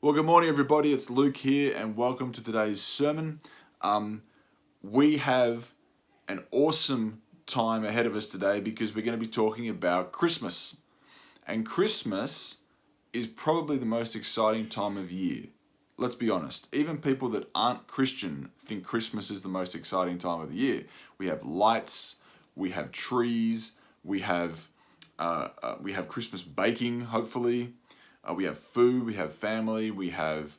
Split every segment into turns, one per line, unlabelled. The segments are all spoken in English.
Well, good morning, everybody. It's Luke here, and welcome to today's sermon. We have an awesome time ahead of us today because we're going to be talking about Christmas. And Christmas is probably the most exciting time of year. Let's be honest. Even people that aren't Christian think Christmas is the most exciting time of the year. We have lights, we have trees, we have Christmas baking, hopefully. We have food, we have family, we have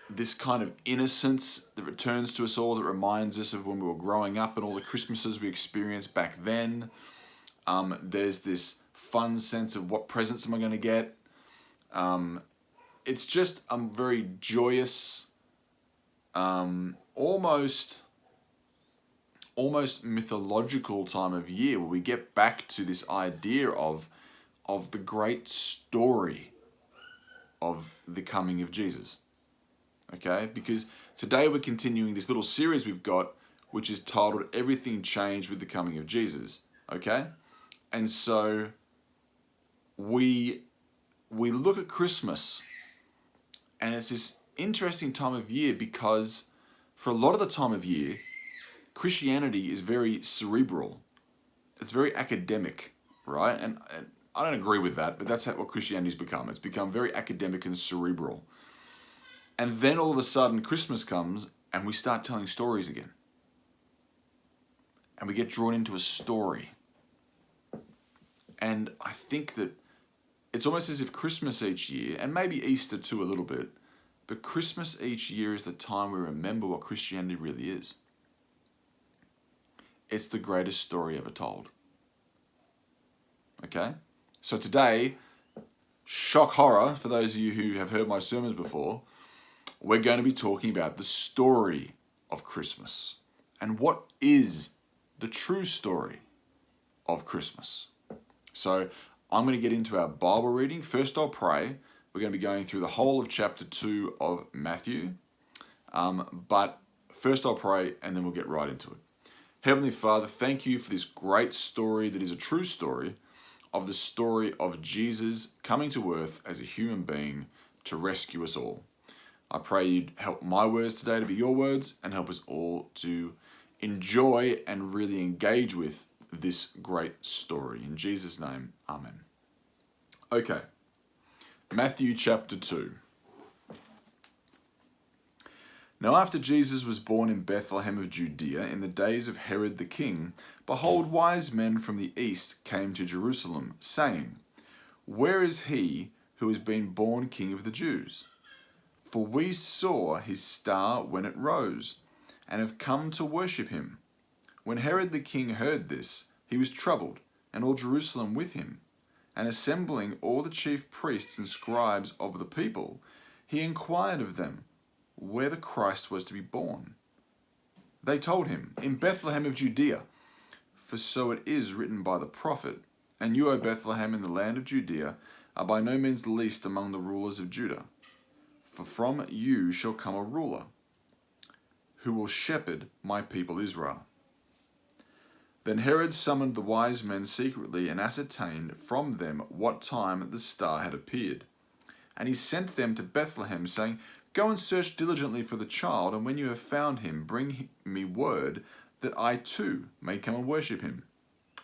this kind of innocence that returns to us all, that reminds us of when we were growing up and all the Christmases we experienced back then. There's this fun sense of what presents am I going to get. It's just a very joyous, almost mythological time of year where we get back to this idea of the great story of the coming of Jesus. Okay? Because today we're continuing this little series we've got, which is titled Everything Changed with the Coming of Jesus. Okay? And so we look at Christmas, and it's this interesting time of year because for a lot of the time of year, Christianity is very cerebral. It's very academic, right? And I don't agree with that, but that's what Christianity's become. It's become very academic and cerebral. And then all of a sudden, Christmas comes, and we start telling stories again. And we get drawn into a story. And I think that it's almost as if Christmas each year, and maybe Easter too a little bit, but Christmas each year is the time we remember what Christianity really is. It's the greatest story ever told. Okay? So today, shock horror, for those of you who have heard my sermons before, we're going to be talking about the story of Christmas. And what is the true story of Christmas? So I'm going to get into our Bible reading. First I'll pray. We're going to be going through the whole of chapter 2 of Matthew. But first I'll pray and then we'll get right into it. Heavenly Father, thank you for this great story that is a true story of the story of Jesus coming to earth as a human being to rescue us all. I pray you'd help my words today to be your words and help us all to enjoy and really engage with this great story. In Jesus' name, amen. Okay, Matthew chapter 2. Now after Jesus was born in Bethlehem of Judea in the days of Herod the king, behold, wise men from the east came to Jerusalem, saying, Where is he who has been born King of the Jews? For we saw his star when it rose, and have come to worship him. When Herod the king heard this, he was troubled, and all Jerusalem with him. And assembling all the chief priests and scribes of the people, he inquired of them where the Christ was to be born. They told him, In Bethlehem of Judea, for so it is written by the prophet, And you, O Bethlehem, in the land of Judea, are by no means least among the rulers of Judah. For from you shall come a ruler, who will shepherd my people Israel. Then Herod summoned the wise men secretly and ascertained from them what time the star had appeared. And he sent them to Bethlehem, saying, Go and search diligently for the child, and when you have found him, bring me word, that I too may come and worship him.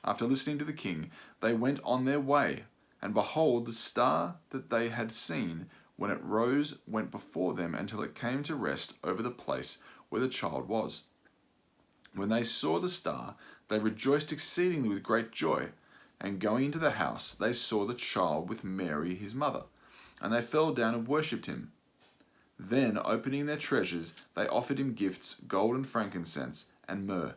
After listening to the king, they went on their way, and behold, the star that they had seen when it rose went before them until it came to rest over the place where the child was. When they saw the star, they rejoiced exceedingly with great joy. And going into the house, they saw the child with Mary his mother, and they fell down and worshipped him. Then, opening their treasures, they offered him gifts, gold and frankincense, and myrrh.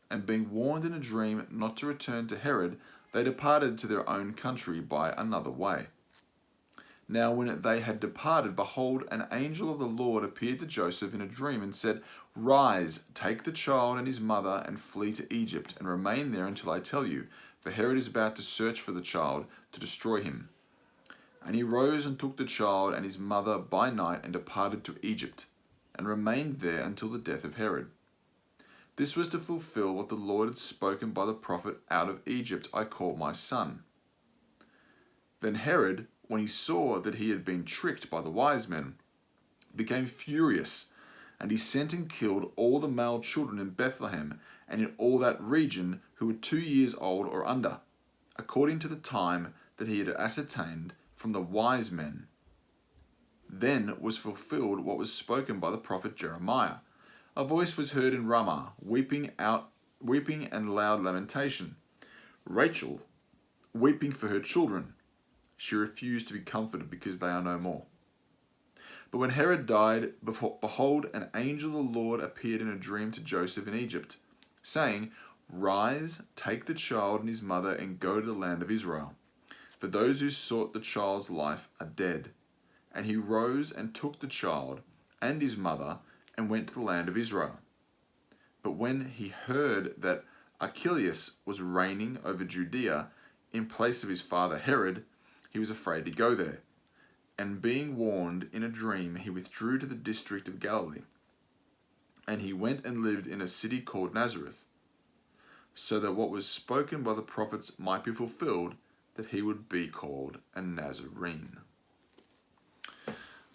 And being warned in a dream not to return to Herod, they departed to their own country by another way. Now when they had departed, behold, an angel of the Lord appeared to Joseph in a dream and said, Rise, take the child and his mother, and flee to Egypt, and remain there until I tell you, for Herod is about to search for the child to destroy him. And he rose and took the child and his mother by night and departed to Egypt, and remained there until the death of Herod. This was to fulfill what the Lord had spoken by the prophet, Out of Egypt I called my son. Then Herod when he saw that he had been tricked by the wise men, became furious, and he sent and killed all the male children in Bethlehem and in all that region who were 2 years old or under, according to the time that he had ascertained from the wise men. Then was fulfilled what was spoken by the prophet Jeremiah. A voice was heard in Ramah, weeping and loud lamentation. Rachel, weeping for her children. She refused to be comforted because they are no more. But when Herod died, behold, an angel of the Lord appeared in a dream to Joseph in Egypt, saying, Rise, take the child and his mother, and go to the land of Israel. For those who sought the child's life are dead. And he rose and took the child and his mother and went to the land of Israel. But when he heard that Archelaus was reigning over Judea in place of his father Herod, he was afraid to go there. And being warned in a dream, he withdrew to the district of Galilee. And he went and lived in a city called Nazareth, so that what was spoken by the prophets might be fulfilled, that he would be called a Nazarene.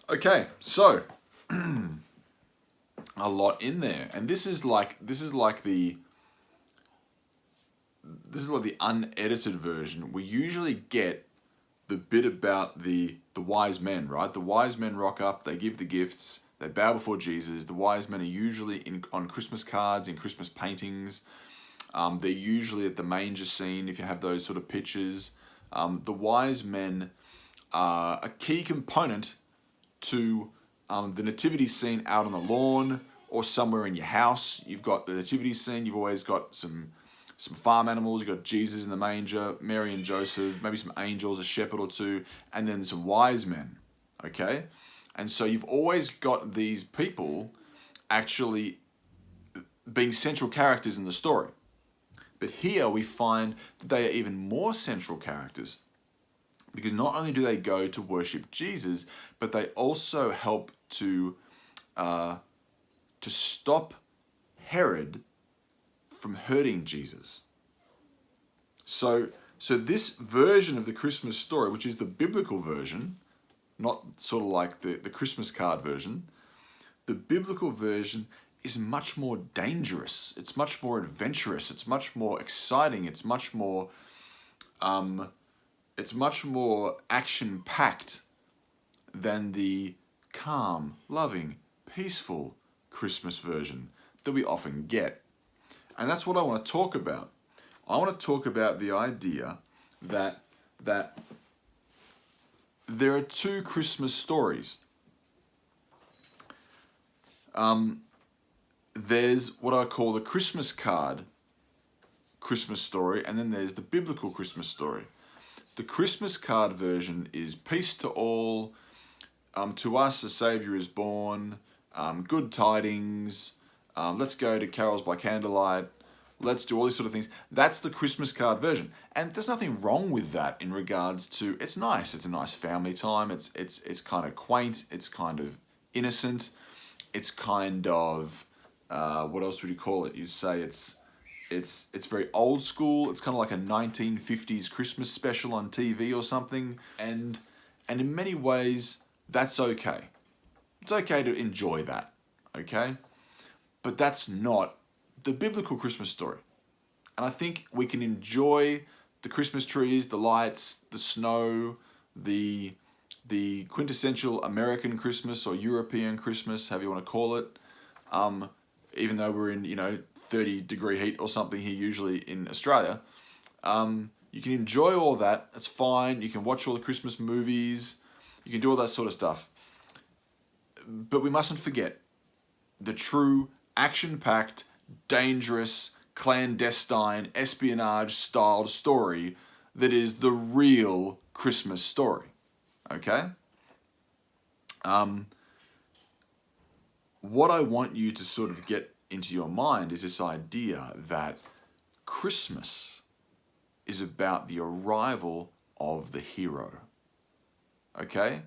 Okay, so a lot in there, and this is like the unedited version. We usually get the bit about the wise men, right? The wise men rock up, they give the gifts, they bow before Jesus. The wise men are usually on Christmas cards, in Christmas paintings. They're usually at the manger scene, if you have those sort of pictures. The wise men are a key component to the nativity scene out on the lawn or somewhere in your house. You've got the nativity scene, you've always got some farm animals, you've got Jesus in the manger, Mary and Joseph, maybe some angels, a shepherd or two, and then some wise men, okay? And so you've always got these people actually being central characters in the story. But here we find that they are even more central characters, because not only do they go to worship Jesus, but they also help to stop Herod from hurting Jesus. So this version of the Christmas story, which is the biblical version, not sort of like the Christmas card version, the biblical version is much more dangerous. It's much more adventurous. It's much more exciting. It's much more action-packed than the calm, loving, peaceful Christmas version that we often get. And that's what I want to talk about. I want to talk about the idea that there are two Christmas stories. There's what I call the Christmas card Christmas story, and then there's the biblical Christmas story. The Christmas card version is peace to all, to us a Saviour is born, good tidings, let's go to carols by candlelight, let's do all these sort of things. That's the Christmas card version. And there's nothing wrong with that in regards to, it's nice. It's a nice family time. It's kind of quaint. It's kind of innocent. It's kind of, what else would you call it? You'd say it's very old school. It's kind of like a 1950s Christmas special on TV or something. And in many ways, that's okay. It's okay to enjoy that, okay? But that's not the biblical Christmas story. And I think we can enjoy the Christmas trees, the lights, the snow, the quintessential American Christmas or European Christmas, however you want to call it, even though we're in 30-degree heat or something here usually in Australia. You can enjoy all that. That's fine. You can watch all the Christmas movies. You can do all that sort of stuff. But we mustn't forget the true action-packed, dangerous, clandestine, espionage-styled story that is the real Christmas story. Okay? What I want you to sort of get into your mind is this idea that Christmas is about the arrival of the hero. Okay?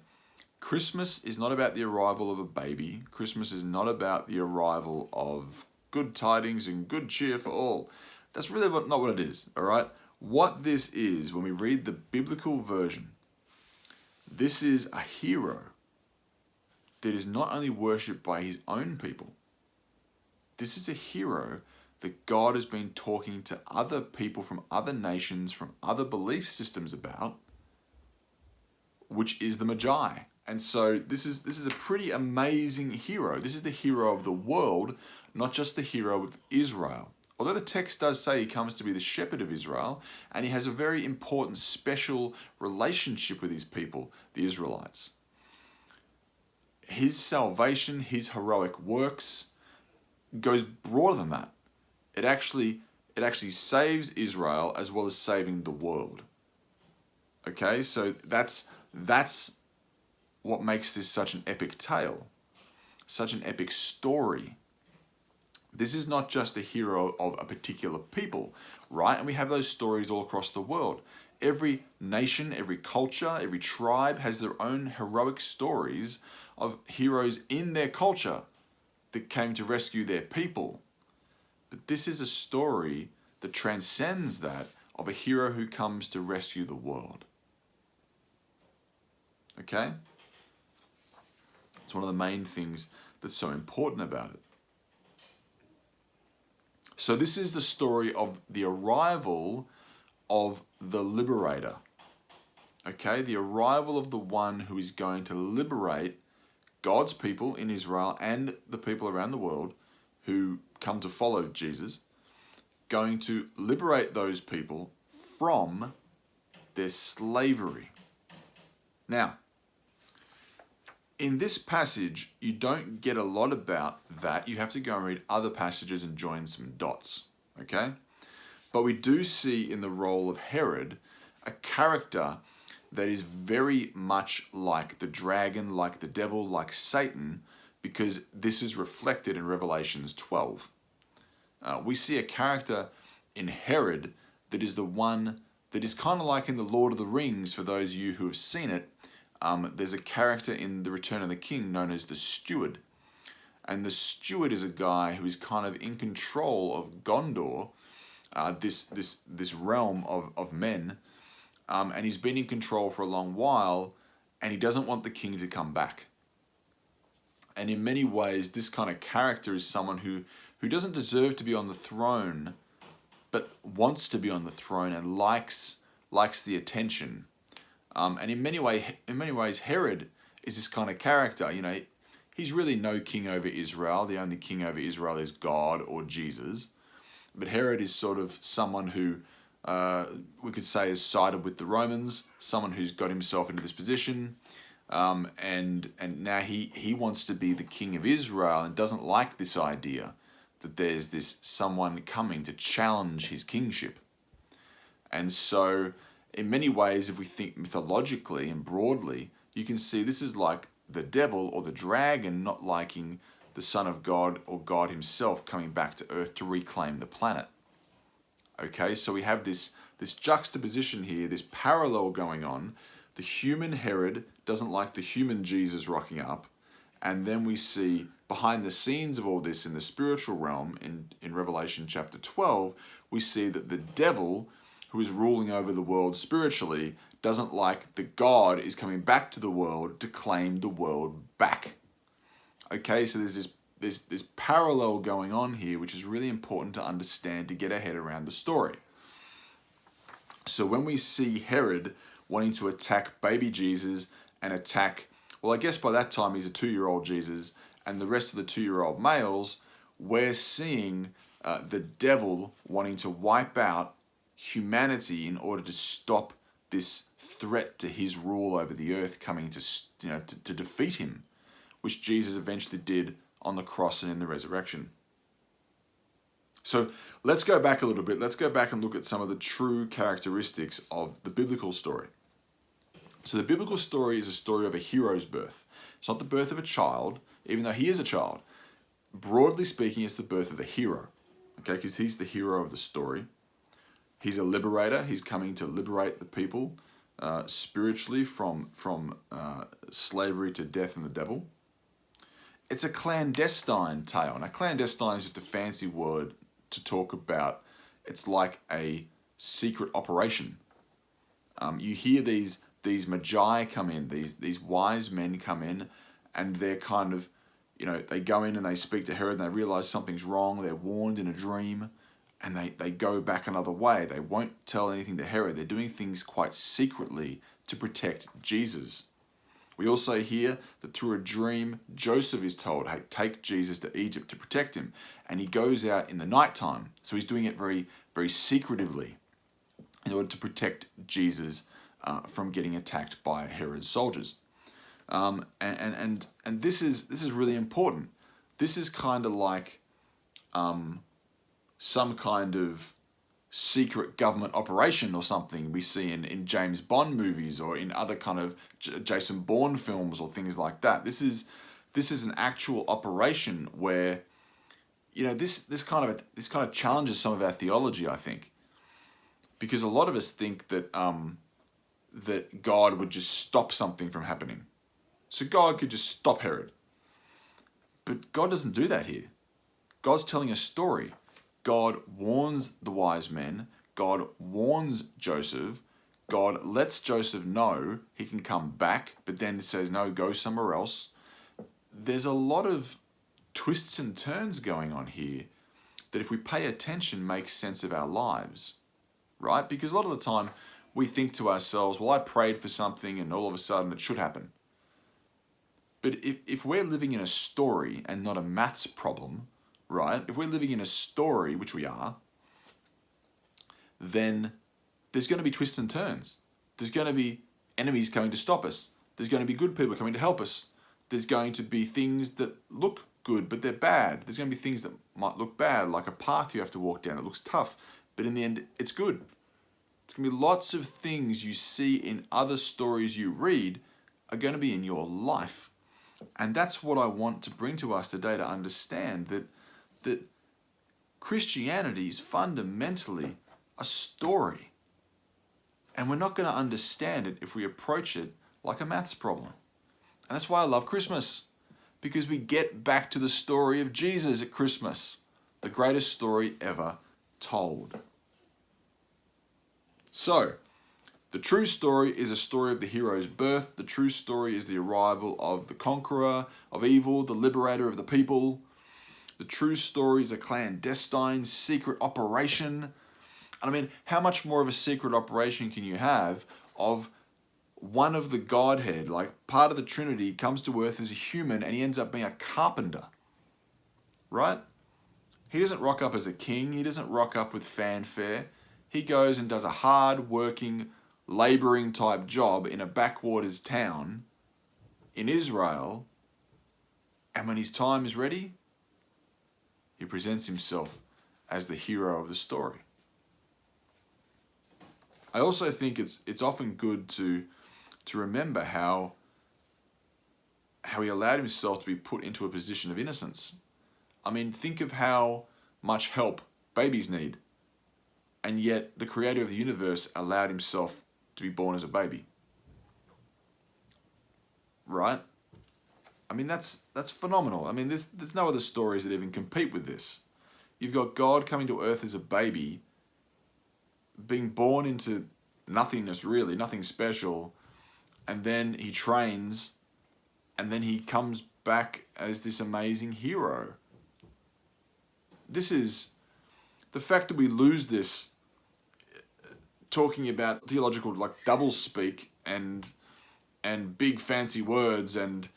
Christmas is not about the arrival of a baby. Christmas is not about the arrival of good tidings and good cheer for all. That's really not what it is, all right? What this is, when we read the biblical version, This is a hero that is not only worshipped by his own people. This is a hero that God has been talking to other people from other nations, from other belief systems about, which is the Magi. And so this is a pretty amazing hero. This is the hero of the world, not just the hero of Israel. Although the text does say he comes to be the shepherd of Israel, and he has a very important, special relationship with his people, the Israelites. His salvation, his heroic works, goes broader than that. It actually saves Israel as well as saving the world. Okay, so that's what makes this such an epic tale, such an epic story. This is not just a hero of a particular people, right? And we have those stories all across the world. Every nation, every culture, every tribe has their own heroic stories of heroes in their culture that came to rescue their people. But this is a story that transcends that of a hero who comes to rescue the world. Okay? It's one of the main things that's so important about it. So this is the story of the arrival of the liberator. Okay? The arrival of the one who is going to liberate God's people in Israel and the people around the world who come to follow Jesus, going to liberate those people from their slavery. Now, in this passage, you don't get a lot about that. You have to go and read other passages and join some dots, okay? But we do see in the role of Herod a character that is very much like the dragon, like the devil, like Satan, because this is reflected in Revelations 12. We see a character in Herod that is the one that is kind of like in the Lord of the Rings, for those of you who have seen it. There's a character in The Return of the King known as the Steward. And the Steward is a guy who is kind of in control of Gondor, this realm of men, and he's been in control for a long while, and he doesn't want the king to come back. And in many ways, this kind of character is someone who doesn't deserve to be on the throne, but wants to be on the throne and likes the attention. And in many ways, Herod is this kind of character. You know, he's really no king over Israel. The only king over Israel is God or Jesus. But Herod is sort of someone who we could say has sided with the Romans, someone who's got himself into this position. And now he wants to be the king of Israel and doesn't like this idea that there's this someone coming to challenge his kingship. And so in many ways, if we think mythologically and broadly, you can see this is like the devil or the dragon not liking the Son of God or God himself coming back to earth to reclaim the planet. Okay, so we have this juxtaposition here, this parallel going on. The human Herod doesn't like the human Jesus rocking up. And then we see behind the scenes of all this in the spiritual realm, in Revelation chapter 12, we see that the devil, who is ruling over the world spiritually, doesn't like that God is coming back to the world to claim the world back. Okay, so there's this parallel going on here, which is really important to understand to get our head around the story. So when we see Herod wanting to attack baby Jesus and attack, well, I guess by that time he's a 2-year-old Jesus, and the rest of the 2-year-old males, we're seeing the devil wanting to wipe out humanity in order to stop this threat to his rule over the earth coming to defeat him, which Jesus eventually did on the cross and in the resurrection. So let's go back a little bit. Let's go back and look at some of the true characteristics of the biblical story. So the biblical story is a story of a hero's birth. It's not the birth of a child, even though he is a child. Broadly speaking, it's the birth of a hero, okay, because he's the hero of the story. He's a liberator. He's coming to liberate the people spiritually from slavery to death and the devil. It's a clandestine tale. Now, clandestine is just a fancy word to talk about. It's like a secret operation. You hear these these magi come in, these wise men come in, and they're kind of, they go in and they speak to Herod and they realize something's wrong. They're warned in a dream, and they go back another way. They won't tell anything to Herod. They're doing things quite secretly to protect Jesus. We also hear that through a dream, Joseph is told, hey, take Jesus to Egypt to protect him. And he goes out in the nighttime. So he's doing it very, very secretively in order to protect Jesus from getting attacked by Herod's soldiers. And this is really important. This is kind of like some kind of secret government operation or something we see in James Bond movies or in other kind of Jason Bourne films or things like that. This is an actual operation where, this kind of challenges some of our theology, I think, because a lot of us think that that God would just stop something from happening. So God could just stop Herod. But God doesn't do that here. God's telling a story. God warns the wise men. God warns Joseph. God lets Joseph know he can come back, but then says, no, go somewhere else. There's a lot of twists and turns going on here that if we pay attention makes sense of our lives, right? Because a lot of the time we think to ourselves, well, I prayed for something and all of a sudden it should happen. But if we're living in a story and not a maths problem, right? If we're living in a story, which we are, then there's going to be twists and turns. There's going to be enemies coming to stop us. There's going to be good people coming to help us. There's going to be things that look good, but they're bad. There's going to be things that might look bad, like a path you have to walk down that looks tough, but in the end, it's good. There's going to be lots of things you see in other stories you read are going to be in your life. And that's what I want to bring to us today, to understand that Christianity is fundamentally a story. And we're not going to understand it if we approach it like a maths problem. And that's why I love Christmas, because we get back to the story of Jesus at Christmas, the greatest story ever told. So, the true story is a story of the hero's birth. The true story is the arrival of the conqueror of evil, the liberator of the people. The true story is a clandestine secret operation. And I mean, how much more of a secret operation can you have of one of the Godhead, like part of the Trinity, comes to earth as a human and he ends up being a carpenter, right? He doesn't rock up as a king. He doesn't rock up with fanfare. He goes and does a hard-working, laboring type job in a backwaters town in Israel, and when his time is ready, he presents himself as the hero of the story. I also think it's often good to remember how he allowed himself to be put into a position of innocence. I mean, think of how much help babies need, and yet the creator of the universe allowed himself to be born as a baby. Right? I mean, that's phenomenal. I mean, there's no other stories that even compete with this. You've got God coming to earth as a baby, being born into nothingness really, nothing special, and then he trains, and then he comes back as this amazing hero. This is the fact that we lose this talking about theological like double speak and big fancy words and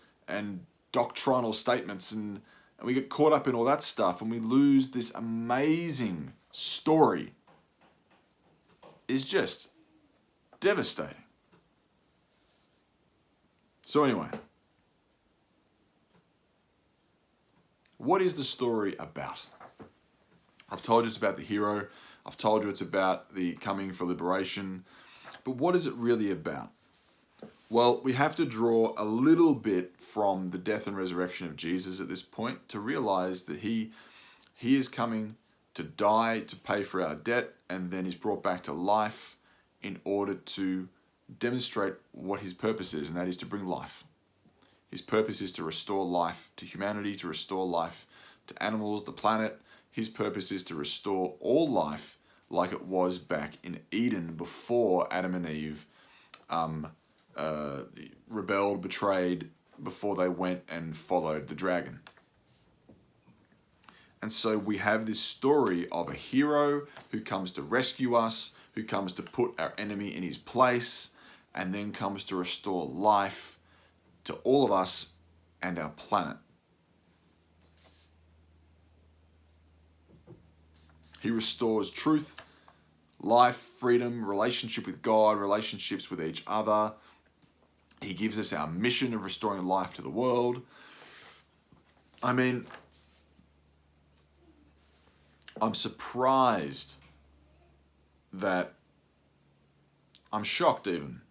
doctrinal statements and we get caught up in all that stuff and we lose this amazing story is just devastating. So anyway, what is the story about? I've told you it's about the hero. I've told you it's about the coming for liberation. But what is it really about? Well, we have to draw a little bit from the death and resurrection of Jesus at this point to realize that he is coming to die to pay for our debt, and then he's brought back to life in order to demonstrate what his purpose is, and that is to bring life. His purpose is to restore life to humanity, to restore life to animals, the planet. His purpose is to restore all life like it was back in Eden before Adam and Eve rebelled, betrayed before they went and followed the dragon. And so we have this story of a hero who comes to rescue us, who comes to put our enemy in his place, and then comes to restore life to all of us and our planet. He restores truth, life, freedom, relationship with God, relationships with each other. He gives us our mission of restoring life to the world. I mean, I'm surprised that, I'm shocked even,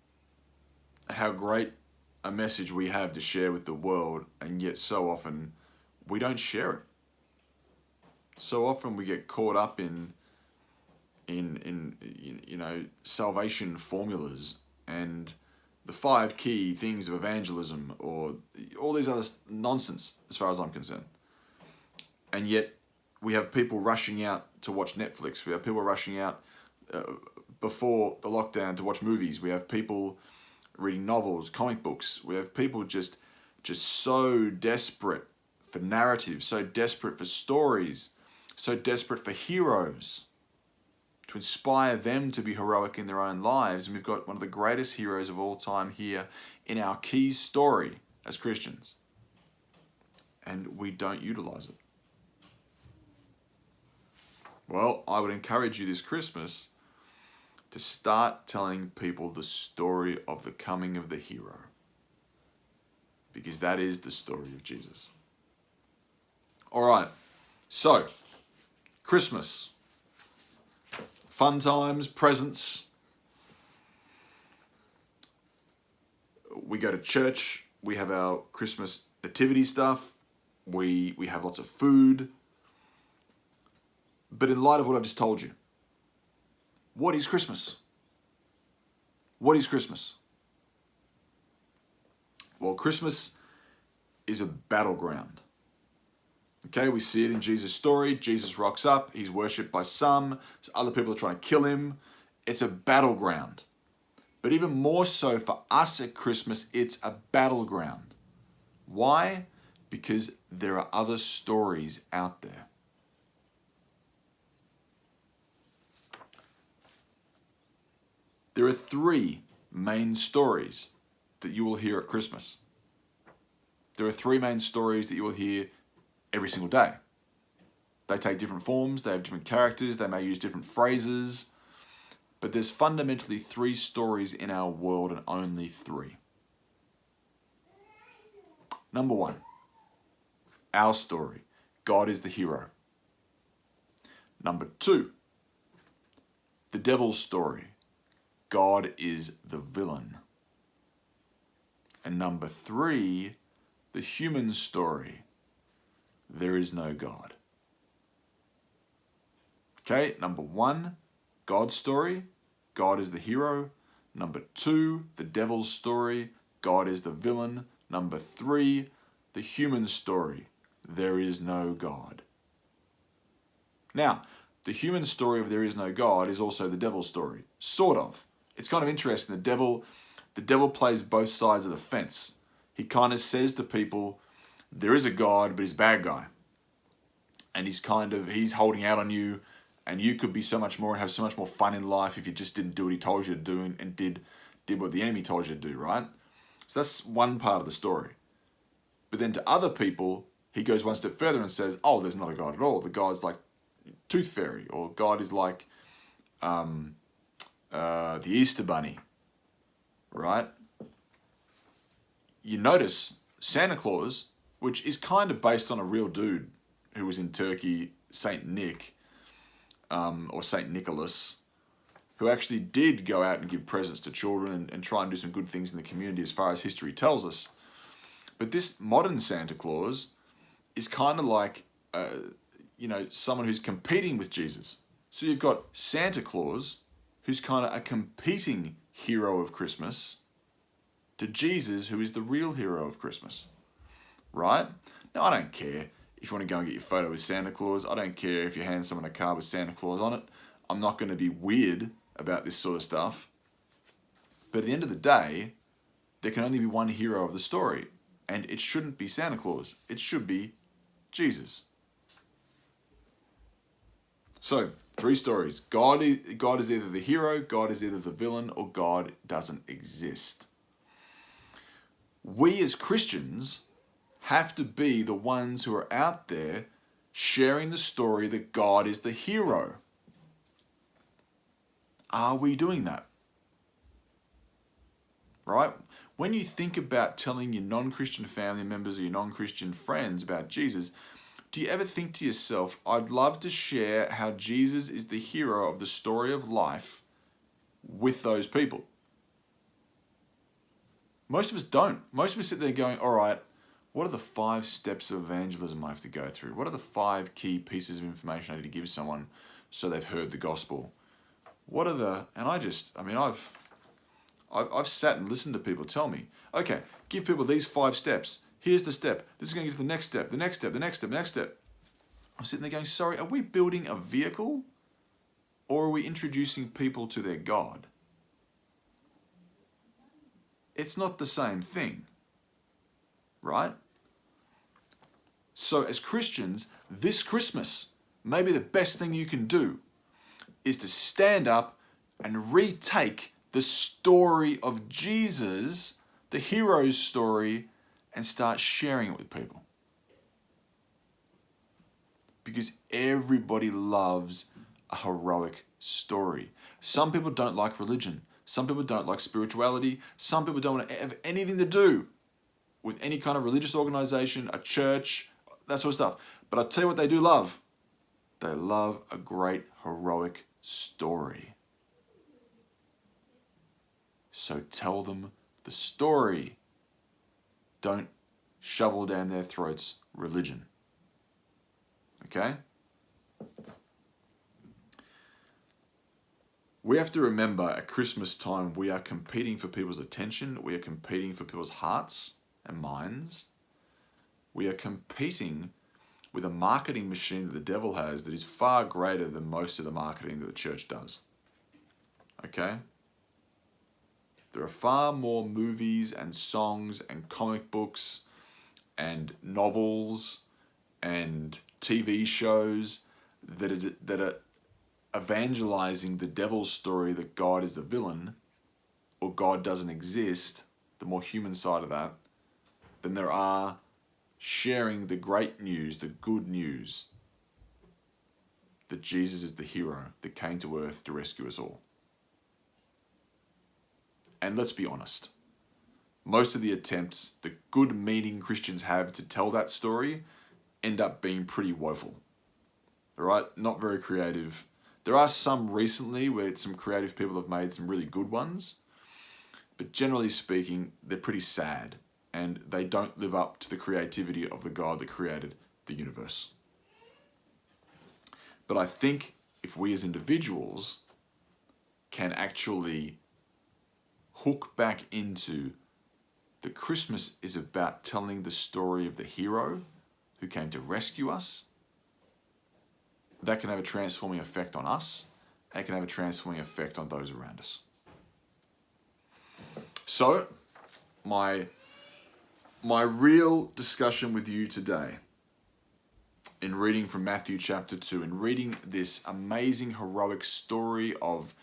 how great a message we have to share with the world, and yet so often we don't share it. So often we get caught up in salvation formulas and the 5 key things of evangelism, or all these other nonsense as far as I'm concerned. And yet we have people rushing out to watch Netflix. We have people rushing out before the lockdown to watch movies. We have people reading novels, comic books. We have people just so desperate for narrative, so desperate for stories, so desperate for heroes, to inspire them to be heroic in their own lives. And we've got one of the greatest heroes of all time here in our key story as Christians. And we don't utilize it. Well, I would encourage you this Christmas to start telling people the story of the coming of the hero. Because that is the story of Jesus. All right, so Christmas. Fun times, presents. We go to church. We have our Christmas nativity stuff. We have lots of food. But in light of what I've just told you, what is Christmas? What is Christmas? Well, Christmas is a battleground. Okay, we see it in Jesus' story. Jesus rocks up. He's worshipped by some. Other people are trying to kill him. It's a battleground. But even more so for us at Christmas, it's a battleground. Why? Because there are other stories out there. There are 3 main stories that you will hear at Christmas. There are 3 main stories that you will hear every single day. They take different forms, they have different characters, they may use different phrases, but there's fundamentally 3 stories in our world, and only 3. Number 1, our story. God is the hero. Number 2, the devil's story. God is the villain. And number 3, the human story. There is no God. Okay, number 1, God's story. God is the hero. Number 2, the devil's story. God is the villain. Number 3, the human story. There is no God. Now, the human story of there is no God is also the devil's story. Sort of. It's kind of interesting. The devil plays both sides of the fence. He kind of says to people, there is a God, but he's a bad guy. And he's holding out on you, and you could be so much more and have so much more fun in life if you just didn't do what he told you to do and did what the enemy told you to do, right? So that's one part of the story. But then to other people, he goes one step further and says, oh, there's not a God at all. The God's like Tooth Fairy, or God is like the Easter Bunny, right? You notice Santa Claus, which is kind of based on a real dude who was in Turkey, Saint Nick, or Saint Nicholas, who actually did go out and give presents to children and try and do some good things in the community as far as history tells us. But this modern Santa Claus is kind of like, someone who's competing with Jesus. So you've got Santa Claus, who's kind of a competing hero of Christmas, to Jesus, who is the real hero of Christmas, right? Now, I don't care if you want to go and get your photo with Santa Claus. I don't care if you hand someone a card with Santa Claus on it. I'm not going to be weird about this sort of stuff. But at the end of the day, there can only be one hero of the story. And it shouldn't be Santa Claus. It should be Jesus. So, 3 stories. God is either the hero, God is either the villain, or God doesn't exist. We as Christians have to be the ones who are out there sharing the story that God is the hero. Are we doing that? Right? When you think about telling your non-Christian family members or your non-Christian friends about Jesus, do you ever think to yourself, I'd love to share how Jesus is the hero of the story of life with those people? Most of us don't. Most of us sit there going, all right, what are the 5 steps of evangelism I have to go through? What are the 5 key pieces of information I need to give someone so they've heard the gospel? What are the, and I've sat and listened to people tell me, okay, give people these 5 steps. Here's the step. This is going to get to the next step, the next step, the next step, the next step. I'm sitting there going, sorry, are we building a vehicle or are we introducing people to their God? It's not the same thing, right? So as Christians, this Christmas, maybe the best thing you can do is to stand up and retake the story of Jesus, the hero's story, and start sharing it with people. Because everybody loves a heroic story. Some people don't like religion. Some people don't like spirituality. Some people don't want to have anything to do with any kind of religious organization, a church, that sort of stuff. But I'll tell you what they do love. They love a great heroic story. So tell them the story. Don't shovel down their throats religion. Okay? We have to remember at Christmas time we are competing for people's attention. We are competing for people's hearts and minds. We are competing with a marketing machine that the devil has that is far greater than most of the marketing that the church does. Okay? There are far more movies and songs and comic books and novels and TV shows that are evangelizing the devil's story that God is the villain or God doesn't exist, the more human side of that, than there are sharing the great news, the good news, that Jesus is the hero that came to earth to rescue us all. And let's be honest, most of the attempts that good meaning Christians have to tell that story end up being pretty woeful. All right? Not very creative. There are some recently where some creative people have made some really good ones, but generally speaking, they're pretty sad and they don't live up to the creativity of the God that created the universe. But I think if we as individuals can actually hook back into the Christmas is about telling the story of the hero who came to rescue us, that can have a transforming effect on us, and it can have a transforming effect on those around us. So, my real discussion with you today, in reading from Matthew chapter 2, and reading this amazing heroic story of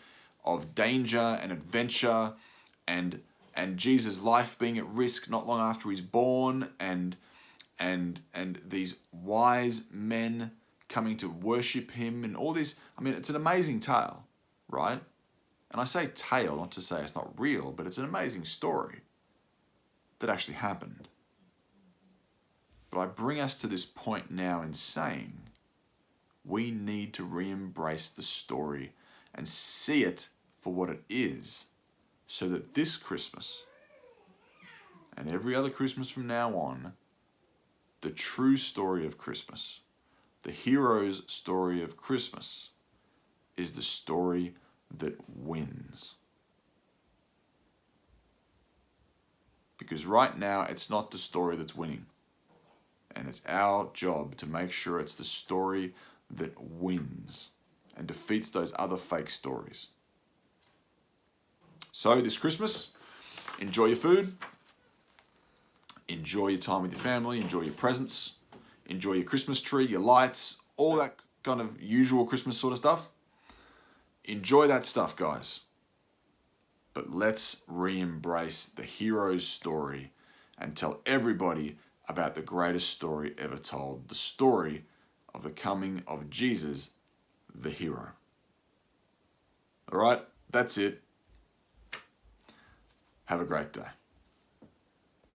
danger and adventure, and Jesus' life being at risk not long after he's born, and these wise men coming to worship him, and all this. I mean, it's an amazing tale, right? And I say tale not to say it's not real, but it's an amazing story that actually happened. But I bring us to this point now in saying we need to re-embrace the story and see it for what it is, so that this Christmas and every other Christmas from now on, the true story of Christmas, the hero's story of Christmas, is the story that wins. Because right now, it's not the story that's winning. And it's our job to make sure it's the story that wins and defeats those other fake stories. So this Christmas, enjoy your food, enjoy your time with your family, enjoy your presents, enjoy your Christmas tree, your lights, all that kind of usual Christmas sort of stuff. Enjoy that stuff, guys. But let's re-embrace the hero's story and tell everybody about the greatest story ever told, the story of the coming of Jesus, the hero. All right, that's it. Have a great day.